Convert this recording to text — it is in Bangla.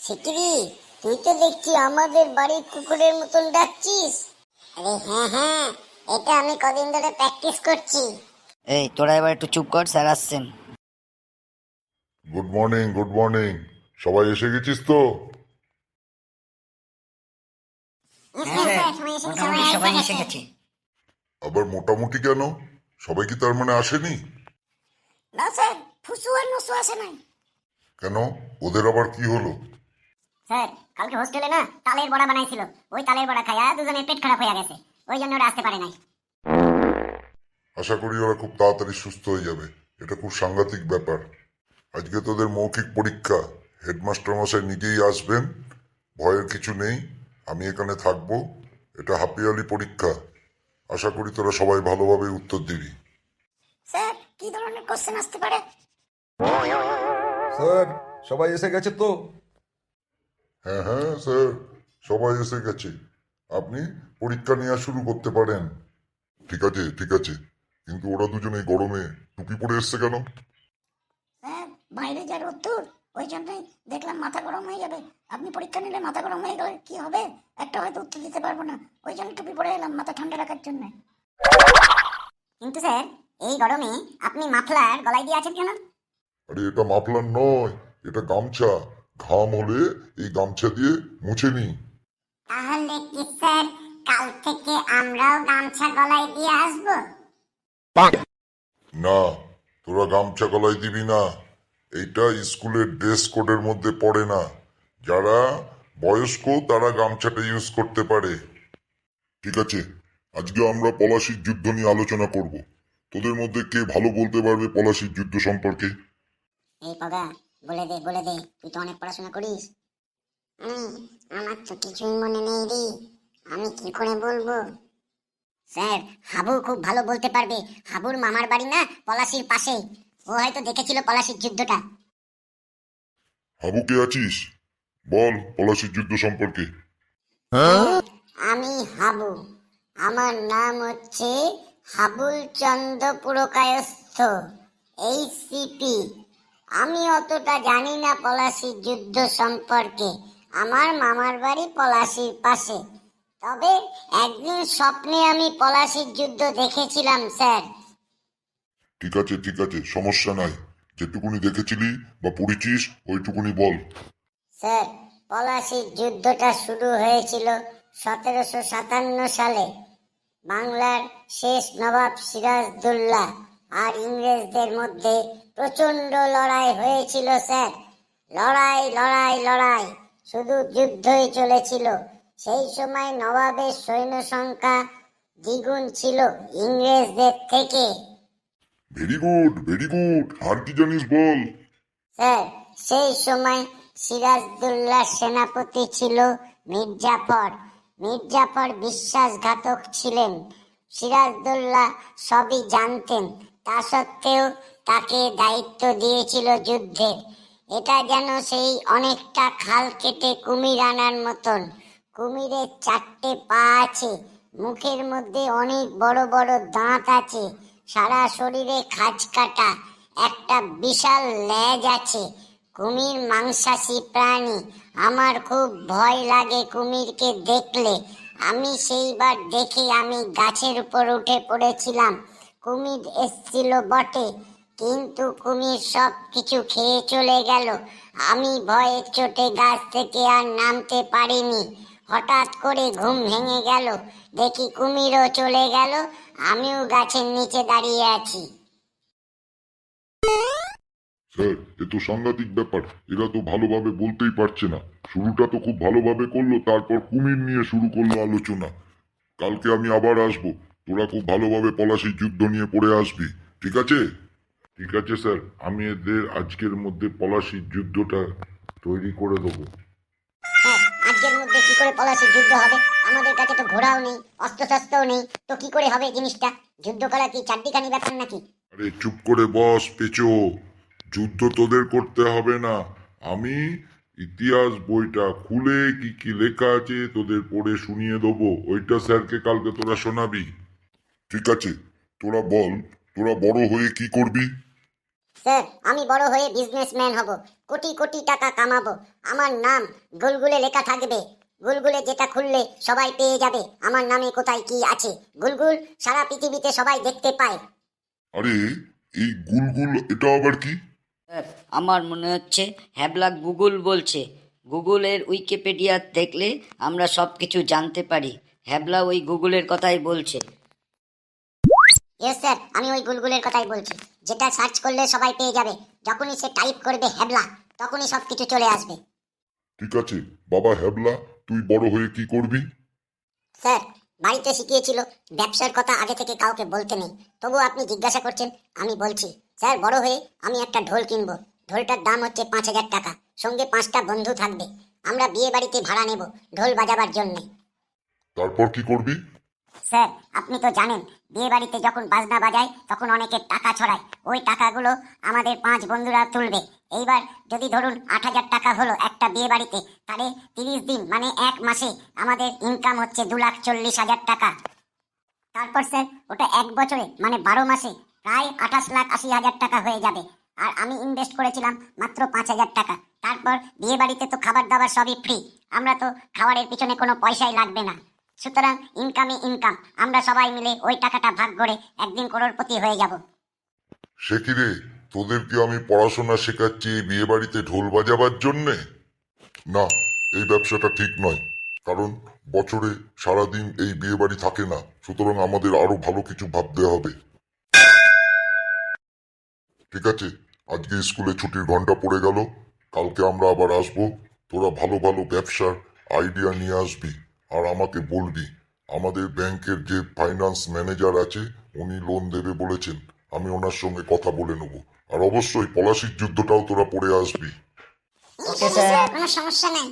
শিগগিরি, তুই তো দেখছি আমাদের বাড়ির কুকুরের মতন ডাকছিস। আরে হ্যাঁ হ্যাঁ, এটা আমি কদিন ধরে প্র্যাকটিস করছি। এই তোরা এবার একটু চুপ কর, স্যার আসছেন। Good morning, good morning. সবাই এসে গেছিস তো? হ্যাঁ স্যার, মোটামুটি সবাই এসে গেছে। আবার মোটামুটি কেন? সবাই কি তার মানে আসেনি? না স্যার, ফুসু আর নসু আসে নাই। কেন? ওদের আবার কি হলো? স্যার, কালকে হোস্টেলে না তালের বড়া বানাইছিল, ওই তালের বড়া খাইয়া দুজনের পেট খারাপ হয়ে গেছে, ওই জন্য ওরা আসতে পারে নাই। আশা করি ওরা খুব তাড়াতাড়ি সুস্থ হয়ে যাবে। এটা খুব সাংঘাতিক ব্যাপার। আজকে তোদের মৌখিক পরীক্ষা। হেডমাস্টার মশাই নিজেই আসবেন। ভয়ের কিছু নেই, আমি এখানে থাকবো। এটা হাফিয়ালি পরীক্ষা। আশা করি তোরা সবাই ভালোভাবে উত্তর দিবি। স্যার, কি ধরনের কোশ্চেন আসতে পারে? স্যার, সবাই এসে গেছে তো? হ্যাঁ হ্যাঁ স্যার, সবাই এসে গেছে। আপনি পরীক্ষা নেওয়া শুরু করতে পারেন। ঠিক আছে ঠিক আছে, কিন্তু ওরা দুজন এই গরমে টুপি পরে এসছে কেন? স্যার, বাইরে যা রোদ্দুর, ওই জন্যই দেখলাম মাথা গরম হয়ে যাবে। আপনি পরীক্ষা নিলে মাথা গরম হয়ে গেলে কি হবে, একটা হয়তো উত্তর দিতে পারবো না, ওই জন্য টুপি পরে এলাম মাথা ঠান্ডা রাখার জন্য। কিন্তু স্যার, এই গরমে আপনি মাফলার গলায় দিয়ে আছেন কেন? আরে এটা মাফলার নয়, এটা গামছা। ঘাম হলে এই গামছা দিয়ে মুছে নি। তাহলে কি স্যার, কাল থেকে আমরাও গামছা গলায় দিয়ে আসবো? না, তোরা গামছা গলায় দিবি না। এইটা স্কুলের ড্রেস কোডের মধ্যে পড়ে না। যারা বয়স্ক তারা গামছাটা ইউজ করতে পারে। ঠিক আছে, আজকে আমরা পলাশির যুদ্ধ নিয়ে আলোচনা করব। তোদের মধ্যে কে ভালো বলতে পারবে পলাশির যুদ্ধ সম্পর্কে? এই পগা, বলে দে বলে দে, তুই তো অনেক পড়াশোনা করিস। আমার তো কিছুই মনে নেই রে, আমি কি করে বলবো? স্যার, হাবু খুব ভালো বলতে পারবে। হাবুর মামার বাড়ি না পলাশির পাশে, ও হয়তো দেখেছিল পলাশির যুদ্ধটা। হাবু, কে আছিস? বল পলাশির যুদ্ধ সম্পর্কে। আমি হাবু, আমার নাম হচ্ছে হাবুল চন্দ্র পুরকায়স্থ, এইচসিপি। আমি অতটা জানি না পলাশির যুদ্ধ সম্পর্কে। আমার মামার বাড়ি পলাশির পাশে, তবে একদিন স্বপ্নে আমি পলাশির যুদ্ধ দেখেছিলাম স্যার। ঠিক আছে ঠিক আছে, সমস্যা নাই। যেটুকুনি দেখেছিলি বা পড়েছিস ওইটুকুনি বল। স্যার, পলাশির যুদ্ধটা শুরু হয়েছিল 1757 সালে। বাংলার শেষ নবাব সিরাজদৌল্লা আর ইংরেজদের মধ্যে প্রচন্ড লড়াই হয়েছিল স্যার। লড়াই লড়াই লড়াই, শুধু যুদ্ধই চলেছিল। সেই সময় নবাবের সৈন্য সংখ্যা দ্বিগুণ ছিল ইংরেজদের থেকে। ভেরি গুড ভেরি গুড, আর কি জানিস বল। স্যার, সেই সময় সিরাজদৌল্লার সেনাপতি ছিল মির্জাফর। মির্জাফর বিশ্বাসঘাতক ছিলেন। সিরাজদৌল্লা সবই জানতেন, তা সত্ত্বেও তাকে দায়িত্ব দিয়েছিল যুদ্ধের। এটা যেন সেই অনেকটা খাল কেটে কুমির আনার মতন। কুমিরের 4টে পা আছে, মুখের মধ্যে অনেক বড় বড় দাঁত আছে, সারা শরীরে খাঁজ কাটা, একটা বিশাল লেজ আছে। কুমির মাংসাশী প্রাণী। আমার খুব ভয় লাগে কুমিরকে দেখলে। আমি সেইবার দেখে আমি গাছের উপর উঠে পড়েছিলাম। কুমির এসছিল বটে, কিন্তু কুমির সব কিছু খেয়ে চলে গেল। আমি ভয়ে চোটে গাছ থেকে আর নামতে পারিনি। হঠাৎ করে ঘুম ভেঙে গেল, দেখি কুমিরও চলে গেল, আমিও গাছের নিচে দাঁড়িয়ে আছি। স্যার, এ তো সাংঘাতিক ব্যাপার। এরা তো ভালোভাবে বলতেই পারছে না। শুরুটা তো খুব ভালোভাবে করলো, তারপর কুমির নিয়ে শুরু করলো আলোচনা। কালকে আমি আবার আসবো, তোরা খুব ভালোভাবে পলাশির যুদ্ধ নিয়ে পড়ে আসবি। ঠিক আছে? ঠিক আছে স্যার, আমি এদের আজকের মধ্যে পলাশির যুদ্ধটা তৈরি করে দেবো। হ্যাঁ, আজকের মধ্যে কি করে পলাশির যুদ্ধ হবে? আমাদের কাছে তো ঘোড়াও নেই, অস্ত্রশস্ত্রও নেই, তো কি করে হবে জিনিসটা? যুদ্ধ করা কি চারটিখানি ব্যাপার নাকি? আরে চুপ করে বস পেঁচো। যুদ্ধ তোদের করতে হবে না। আমি ইতিহাস বইটা খুলে কি কি লেখা আছে তোদের পড়ে শুনিয়ে দেবো। ওইটা স্যারকে কালকে তোরা শোনাবি। ঠিক আছে, তোরা বল, তোরা বড় হয়ে কি করবি? স্যার আমি বড় হয়ে বিজনেসম্যান হব, কোটি কোটি টাকা কামাবো, আমার নাম গুলগুলে লেখা থাকবে, গুলগুলে যেটা খুললে সবাই পেয়ে যাবে আমার নামে কোথায় কি আছে, গুলগুল সারা পৃথিবীতে সবাই দেখতে পায়। আরে এই গুলগুল এটা আবার কি? স্যার আমার মনে হচ্ছে হ্যাবলা গুগল বলছে। গুগলের উইকিপিডিয়া দেখলে আমরা সব কিছু জানতে পারি। হ্যাবলা ওই গুগলের কথাই বলছে। ইয়েস স্যার, আমি ওই গুলগুলের কথাই বলছি, যেটা সার্চ করলে সবাই পেয়ে যাবে, যখনই সে টাইপ করবে হ্যাবলা তখনই সব কিছু চলে আসবে। ঠিক আছে বাবা হ্যাবলা, তুই বড় হয়ে কি করবি? স্যার বাড়িতে শিখিয়েছিল ব্যবসার কথা আগে থেকে কাউকে বলতে নেই, তবু আপনি জিজ্ঞাসা করছেন, আমি বলছি স্যার বড় হয়ে আমি একটা ঢোল কিনবো, ঢোলটার দাম হচ্ছে 5,000 টাকা, সঙ্গে 5টা বন্ধু থাকবে, আমরা বিয়ে বাড়িতে ভাড়া নেব ঢোল বাজাবার জন্যে। তারপর কি করবি? স্যার আপনি তো জানেন বিয়ে বাড়িতে যখন বাজনা বাজায় তখন অনেকে টাকা ছড়ায়, ওই টাকাগুলো আমাদের 5 বন্ধুরা তুলবে। এইবার যদি ধরুন 8,000 টাকা হলো একটা বিয়ে বাড়িতে, তাহলে 30 দিন মানে 1 মাসে আমাদের ইনকাম হচ্ছে 2,40,000 টাকা। তারপর স্যার ওটা 1 বছরে মানে 12 মাসে প্রায় 28,80,000 টাকা হয়ে যাবে। আর আমি ইনভেস্ট করেছিলাম মাত্র 5,000 টাকা। তারপর বিয়ে বাড়িতে তো খাবার দাবার সবই ফ্রি, আমরা তো খাবারের পিছনে কোনো পয়সাই লাগবে না, সুতরাং ইনকামই ইনকাম, আমরা সবাই মিলে ওই টাকাটা ভাগ করে একদিন করোড়পতি হয়ে যাব। সে কি রে, তোদেরকে আমি পড়াশোনা শেখাচ্ছি এই বিয়ে বাড়িতে ঢোল বাজাবার জন্যে? না, এই ব্যবসাটা ঠিক নয়, কারণ বছরে সারাদিন এই বিয়ে বাড়ি থাকে না, সুতরাং আমাদের আরো ভালো কিছু ভাবতে হবে। ঠিক আছে, আজকে স্কুলে ছুটির ঘন্টা পড়ে গেল, কালকে আমরা আবার আসবো, তোরা ভালো ভালো ব্যবসার আইডিয়া নিয়ে আসবি আর আমাকে বলবি। আমাদের ব্যাংকের যে ফাইন্যান্স ম্যানেজার আছে উনি লোন দেবে বলেছেন, আমি ওনার সঙ্গে কথা বলে নেব। আর অবশ্যই পলাশির যুদ্ধটাও তোরা পড়ে আসবি। Okay sir. কোনো সমস্যা নাই।